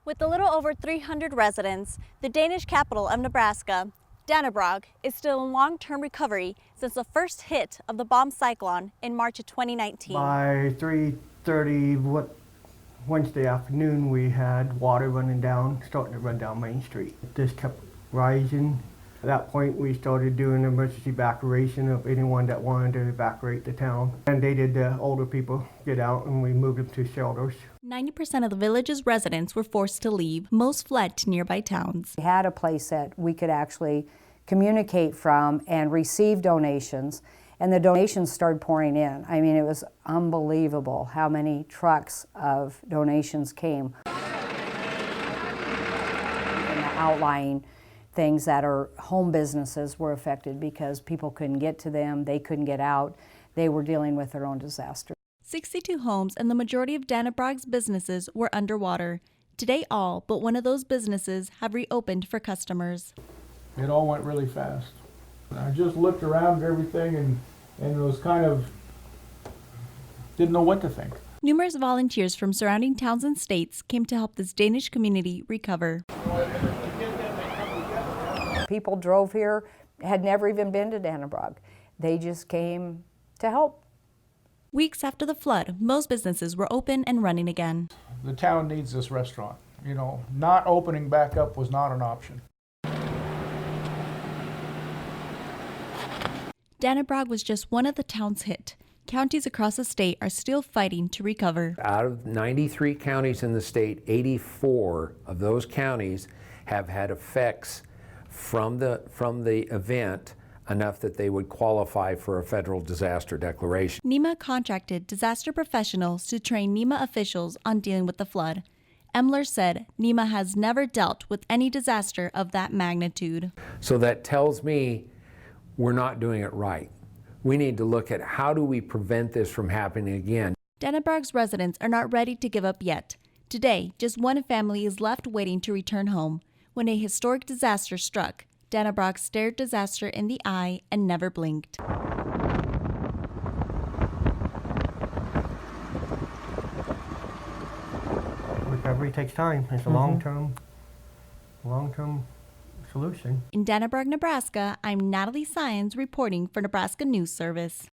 With a little over 300 residents, the Danish capital of Nebraska, Dannebrog, is still in long-term recovery since the first hit of the bomb cyclone in March of 2019. By 3:30 Wednesday afternoon, we had water running down, starting to run down Main Street. This kept rising. At that point, we started doing emergency evacuation of anyone that wanted to evacuate the town. Mandated the older people get out, and we moved them to shelters. 90% of the village's residents were forced to leave. Most fled to nearby towns. We had a place that we could actually communicate from and receive donations, and the donations started pouring in. I mean, it was unbelievable how many trucks of donations came. And the outlying things that are home businesses were affected because people couldn't get to them, they couldn't get out, they were dealing with their own disaster. 62 homes and the majority of Dannebrog's businesses were underwater. Today, all but one of those businesses have reopened for customers. It all went really fast. I just looked around at everything and it was kind of, didn't know what to think. Numerous volunteers from surrounding towns and states came to help this Danish community recover. People drove here, had never even been to Dannebrog. They just came to help. Weeks after the flood, most businesses were open and running again. The town needs this restaurant. You know, not opening back up was not an option. Dannebrog was just one of the towns hit. Counties across the state are still fighting to recover. Out of 93 counties in the state, 84 of those counties have had effects from the event enough that they would qualify for a federal disaster declaration. NEMA contracted disaster professionals to train NEMA officials on dealing with the flood. Emler said NEMA has never dealt with any disaster of that magnitude. So that tells me we're not doing it right. We need to look at how do we prevent this from happening again. Dannebrog's residents are not ready to give up yet. Today, just one family is left waiting to return home. When a historic disaster struck, Dannebrog stared disaster in the eye and never blinked. Recovery takes time. It's a long-term solution. In Dannebrog, Nebraska, I'm Natalie Saenz reporting for Nebraska News Service.